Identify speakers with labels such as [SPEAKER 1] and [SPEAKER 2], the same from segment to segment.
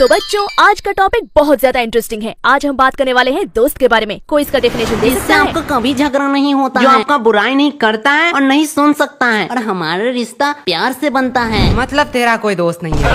[SPEAKER 1] तो बच्चों, आज का टॉपिक बहुत ज्यादा इंटरेस्टिंग है। आज हम बात करने वाले हैं दोस्त के बारे में। कोई इसका डेफिनेशन दे सकता है?
[SPEAKER 2] आपका कभी झगड़ा नहीं होता, जो आपका बुराई नहीं करता है और नहीं सुन सकता है, और हमारा रिश्ता प्यार से बनता है।
[SPEAKER 3] मतलब तेरा कोई दोस्त नहीं है।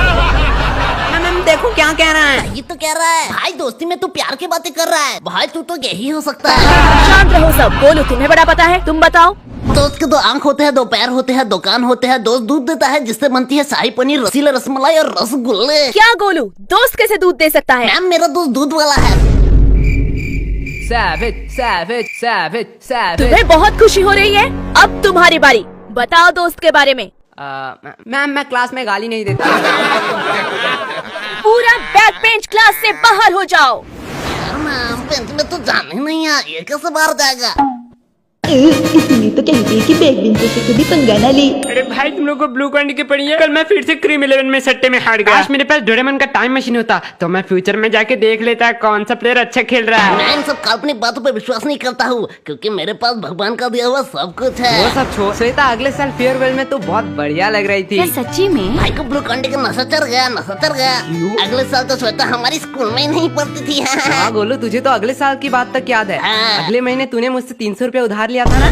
[SPEAKER 2] मैम देखो क्या कह रहा है।
[SPEAKER 4] ये तो कह रहा है भाई दोस्ती में तू प्यार की बातें कर रहा है। भाई तू तो यही हो सकता है।
[SPEAKER 1] शांत रहो सब। बोलो, तुम्हें बड़ा पता है, तुम बताओ।
[SPEAKER 4] दोस्त के दो आंख होते हैं, दो पैर होते हैं, दुकान होते हैं। दोस्त दूध देता है जिससे बनती है शाही पनीर, रसीला रसमलाई और रसगुल्ले।
[SPEAKER 1] क्या गोलू, दोस्त कैसे दूध दे सकता है?
[SPEAKER 4] मैम मेरा दोस्त दूध वाला है।
[SPEAKER 3] Savage, savage, savage, savage।
[SPEAKER 1] तुम्हें बहुत खुशी हो रही है। अब तुम्हारी बारी, बताओ दोस्त के बारे में।
[SPEAKER 3] मैम मैं क्लास में गाली नहीं देता।
[SPEAKER 1] पूरा बैक बेंच क्लास से बाहर हो जाओ।
[SPEAKER 4] यार मैम बेंच में तो जाने नहीं है, ये कैसे बाहर जाएगा?
[SPEAKER 5] इसलिए तो कहती है कि बैक बेंचर से कभी पंगा ना ले।
[SPEAKER 6] अरे भाई तुम लोग को ब्लू कॉइन की पड़ी है। कल मैं फिर से क्रीम 11 में सट्टे में हार गया। आज मेरे पास डोरेमोन का टाइम मशीन होता तो मैं फ्यूचर में जाके देख लेता कौन सा प्लेयर अच्छा खेल रहा है।
[SPEAKER 4] मैं इन सब काल्पनिक बातों पे विश्वास नहीं करता हूँ, क्योंकि मेरे पास भगवान का दिया हुआ सब कुछ
[SPEAKER 3] वो
[SPEAKER 4] है।
[SPEAKER 3] सब छोड़। श्वेता अगले साल फेयरवेल में तो बहुत बढ़िया लग रही थी।
[SPEAKER 1] सच्ची में?
[SPEAKER 4] भाई को ब्लू कंडी का नशा चढ़ गया, नशा चढ़ गया। अगले साल तो श्वेता हमारी स्कूल में ही नहीं पढ़ती थी।
[SPEAKER 3] हाँ गोलू, तुझे तो अगले साल की बात तक याद है।
[SPEAKER 4] हाँ।
[SPEAKER 3] अगले महीने तूने मुझसे 300 रुपए उधार लिया था ना,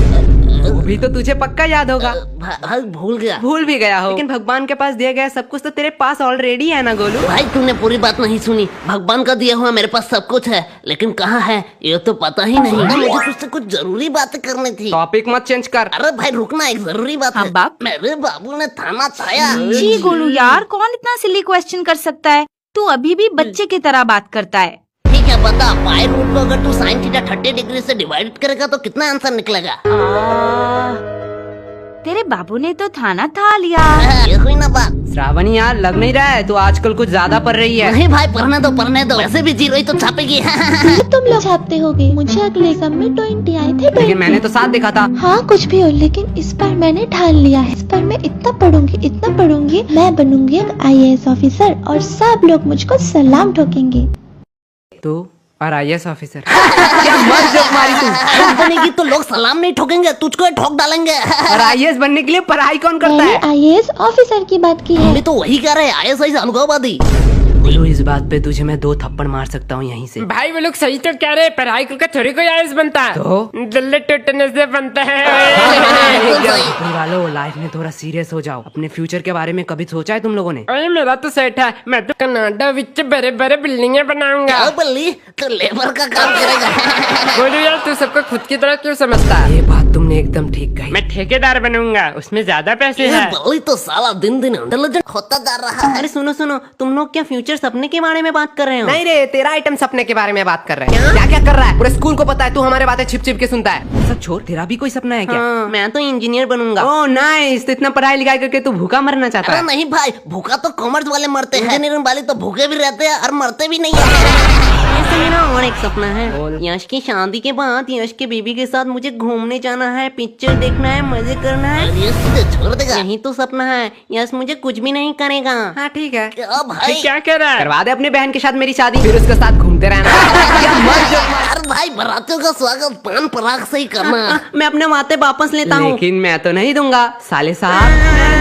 [SPEAKER 3] वो भी तो तुझे पक्का याद होगा।
[SPEAKER 4] भाई भूल गया।
[SPEAKER 3] भूल भी गया हो, लेकिन भगवान के पास दिया गया सब कुछ तो तेरे पास ऑलरेडी है ना गोलू।
[SPEAKER 4] भाई तूने पूरी बात नहीं सुनी। भगवान का दिया हुआ मेरे पास सब कुछ है, लेकिन कहाँ है ये तो पता ही नहीं। मुझे तुझसे कुछ जरूरी बातें करनी थी।
[SPEAKER 3] टॉपिक मत चेंज कर।
[SPEAKER 4] अरे भाई रुकना, एक जरूरी बात है।
[SPEAKER 5] बाप?
[SPEAKER 4] मेरे बाबू ने थाना छाया।
[SPEAKER 5] जी गोलू यार, कौन इतना सिली क्वेश्चन कर सकता है? तू अभी भी बच्चे की तरह बात करता है।
[SPEAKER 4] ठीक है बता, पाई रूट को अगर तू साइन थीटा 30 डिग्री से डिवाइड करेगा तो कितना आंसर निकलेगा?
[SPEAKER 5] तेरे बाबू ने तो थाना था लिया।
[SPEAKER 4] ये हुई ना बात।
[SPEAKER 3] श्रावणी यार, लग नहीं रहा है तू आजकल कुछ ज्यादा पढ़ रही है।
[SPEAKER 4] नहीं भाई पढ़ने दो, पढ़ने दो। वैसे भी जीरो ही तो छापेगी।
[SPEAKER 7] तुम लोग छापते होगे। मुझे अगले एग्जाम में 20 आए थे।
[SPEAKER 3] लेकिन मैंने तो 7 देखा था।
[SPEAKER 7] हाँ कुछ भी हो, लेकिन इस बार मैंने ठान लिया है। इस बार मैं इतना पढ़ूंगी, मैं बनूंगी एक IAS ऑफिसर और सब लोग मुझको सलाम ठोकेंगे।
[SPEAKER 3] तू और IAS ऑफिसर। क्या मस्त जोक मारी तू।
[SPEAKER 4] IAS बनेगी तो लोग सलाम नहीं ठोकेंगे, तुझको ही ठोक डालेंगे।
[SPEAKER 3] और IAS बनने के लिए पढ़ाई कौन करता
[SPEAKER 7] मैंने
[SPEAKER 3] है?
[SPEAKER 7] IAS ऑफिसर की बात की है।
[SPEAKER 4] हम भी तो वही कह रहे हैं, IAS अनुभववादी।
[SPEAKER 3] बोलो, इस बात पे तुझे मैं 2 थप्पड़ मार सकता हूँ यहीं से।
[SPEAKER 6] भाई वो लोग सही तो कह रहे हैं, पढ़ाई करके थोड़ी कोई आयस बनता है।
[SPEAKER 3] तो?
[SPEAKER 6] दल्ले टूटने से बनता है।
[SPEAKER 3] वालों, लाइफ में थोड़ा सीरियस हो जाओ। अपने फ्यूचर के बारे में कभी सोचा है तुम लोगों ने?
[SPEAKER 6] अरे मेरा तो सेट है, मैं तो कनाडा विच बड़े बड़े बिल्डिंगे बनाऊंगा।
[SPEAKER 4] क्या बल्ली, तो लेबर का काम करेगा।
[SPEAKER 6] बोलो यार, तू सबको खुद की तरह क्यों समझता है?
[SPEAKER 3] ये बात तुमने एकदम ठीक कही।
[SPEAKER 6] मैं ठेकेदार बनूंगा, उसमें ज्यादा पैसे
[SPEAKER 4] ये
[SPEAKER 6] हैं।
[SPEAKER 4] बल्ली तो साला दिन दिन इंटेलिजेंट होता जा रहा है।
[SPEAKER 2] अरे सुनो सुनो, तुम लोग क्या फ्यूचर सपने के बारे में बात कर रहे हो?
[SPEAKER 3] नहीं रे, तेरा आइटम सपने के बारे में बात कर रहे हैं। क्या क्या कर रहा है? पूरे स्कूल को पता है तू हमारे बातें छिप छिप के सुनता है। सब छोड़, तेरा भी कोई सपना है क्या?
[SPEAKER 2] हाँ, मैं तो इंजीनियर बनूंगा।
[SPEAKER 3] ओह नाइस, तो इतना पढ़ाई लिखाई करके तू भूखा मरना चाहता
[SPEAKER 4] अरे
[SPEAKER 3] है?
[SPEAKER 4] नहीं भाई, भूखा तो कॉमर्स वाले मरते हैं। इंजीनियरिंग वाले तो भूखे भी रहते हैं और मरते भी नहीं है।
[SPEAKER 2] ऐसे मेरा और एक सपना है। यश की शादी के बाद यश के बेबी के साथ मुझे घूमने जाना है, पिक्चर देखना है, मजे करना है।
[SPEAKER 4] ये तुझे छोड़ देगा।
[SPEAKER 2] यही तो सपना है। यश मुझे कुछ भी नहीं करेगा।
[SPEAKER 3] हाँ ठीक है,
[SPEAKER 4] क्या भाई?
[SPEAKER 6] क्या कर रहा है?
[SPEAKER 3] करवा दे अपने बहन के साथ मेरी शादी, फिर उसके साथ घूमते रहना। क्या मस्त जोक मारा।
[SPEAKER 4] अरे भाई बारातियों का स्वागत पान पराग से ही करना।
[SPEAKER 2] मैं अपने वादे वापस लेता हूँ।
[SPEAKER 3] लेकिन मैं तो नहीं दूंगा साले साहब।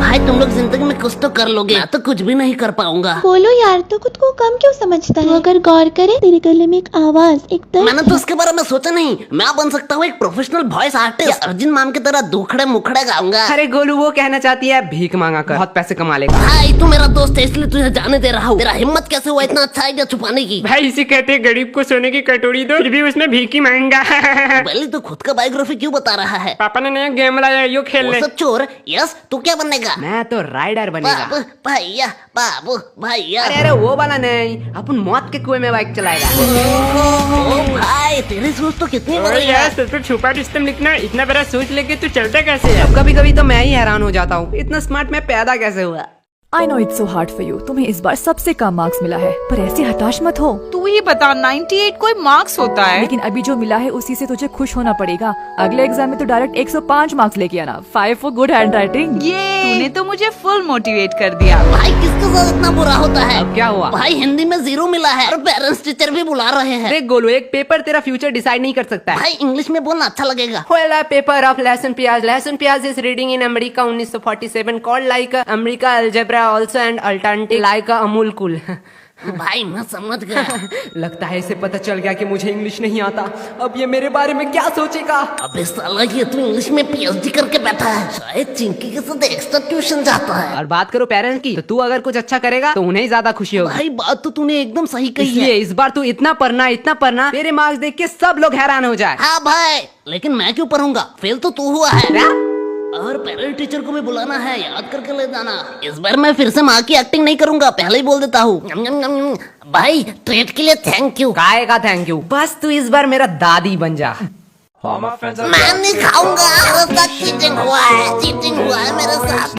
[SPEAKER 4] भाई तुम लोग जिंदगी में कुछ तो कर लोगे, मैं तो कुछ भी नहीं कर पाऊंगा।
[SPEAKER 7] बोलो यार, तो खुद को कम क्यों समझता है? तू अगर गौर करे, तेरे गले में एक आवाज, एक दर्द
[SPEAKER 4] मैंने तो उसके बारे में सोचा नहीं। मैं बन सकता हूँ एक प्रोफेशनल वॉइस आर्टिस्ट। अर्जुन माम की तरह दुखड़े मुखड़े गाऊंगा।
[SPEAKER 3] अरे गोलू, वो कहना चाहती है भीख मांगा कर बहुत पैसे कमा लेगा।
[SPEAKER 4] भाई तू मेरा दोस्त है इसलिए तुझे जाने दे रहा हूँ। तेरा हिम्मत कैसे हुआ इतना अच्छा आइडिया छुपाने की?
[SPEAKER 6] भाई इसी कहते हैं, गरीब को सोने की कटोरी दो, फिर भी उसमें भीख ही मांगा।
[SPEAKER 4] पहले तो खुद का बायोग्राफी क्यों बता रहा है?
[SPEAKER 6] पापा ने नया गेम लाया, यो खेल
[SPEAKER 4] वो
[SPEAKER 6] ले।
[SPEAKER 4] सब छोड़। यस तू क्या बनेगा?
[SPEAKER 3] मैं तो राइडर बनेगा।
[SPEAKER 4] बाबू भैया, बाबू भैया।
[SPEAKER 3] अरे अरे वो वाला नहीं, अपन मौत के कुएं में बाइक चलाएगा।
[SPEAKER 4] ओ भाई तेरी सोच तो कितनी
[SPEAKER 6] अरे
[SPEAKER 4] बड़ी
[SPEAKER 6] यार,
[SPEAKER 4] है।
[SPEAKER 6] तुझ पे छुपा रिश्तम लिखना, इतना बड़ा सोच लेके तू चलता कैसे है?
[SPEAKER 3] कभी कभी तो मैं ही हैरान हो जाता हूँ, इतना स्मार्ट मैं पैदा कैसे हुआ।
[SPEAKER 8] I know it's so hard for you. तुम्हें इस बार सबसे कम मार्क्स मिला है, पर ऐसे हताश मत हो।
[SPEAKER 5] तू ही बता, 98 कोई मार्क्स होता है?
[SPEAKER 8] लेकिन अभी जो मिला है उसी से तुझे खुश होना पड़ेगा। अगले एग्जाम में तो डायरेक्ट 105 मार्क्स लेके आना। 5 फॉर गुड हैंड राइटिंग।
[SPEAKER 5] ये तूने तो मुझे फुल मोटिवेट कर दिया।
[SPEAKER 4] भाई किसके साथ इतना बुरा होता है?
[SPEAKER 3] अब क्या हुआ?
[SPEAKER 4] भाई हिंदी में 0 मिला है और पेरेंट्स टीचर भी बुला रहे हैं।
[SPEAKER 3] अरे गोलू, एक पेपर तेरा फ्यूचर डिसाइड नहीं कर सकता है।
[SPEAKER 4] भाई इंग्लिश में बोलना अच्छा लगेगा।
[SPEAKER 3] Well, a paper of Lesson Piaz. Lesson Piaz is reading in America 1947 called like America Algebra also and alternative like Amul cool.
[SPEAKER 4] भाई मैं समझ गया।
[SPEAKER 3] लगता है इसे पता चल गया कि मुझे इंग्लिश नहीं आता। अब ये मेरे बारे में क्या सोचेगा?
[SPEAKER 4] अबे साला ये तो इंग्लिश में पीएचडी करके बैठा है, शायद चिंकी के साथ एक्स्ट्रा ट्यूशन जाता है।
[SPEAKER 3] और बात करो पेरेंट्स की, तो तू अगर कुछ अच्छा करेगा तो उन्हें ज्यादा खुशी होगी।
[SPEAKER 4] भाई बात तो तूने एकदम सही कही
[SPEAKER 3] इसलिए
[SPEAKER 4] है।
[SPEAKER 3] इस बार तू इतना पढ़ना तेरे मार्क्स देख के सब लोग हैरान हो जाए।
[SPEAKER 4] हाँ भाई, लेकिन मैं क्यों पढ़ूंगा? फेल तो तू हुआ है।
[SPEAKER 3] क्या?
[SPEAKER 4] और पेरेंट टीचर को भी बुलाना है, याद करके ले जाना। इस बार मैं फिर से माँ की एक्टिंग नहीं करूंगा, पहले ही बोल देता हूँ। भाई ट्रीट के लिए थैंक यू।
[SPEAKER 3] काहे का थैंक यू? बस तू इस बार मेरा दादी बन जा।
[SPEAKER 4] मैं नहीं खाऊंगा, मेरे साथ चीटिंग हुआ है मेरे साथ।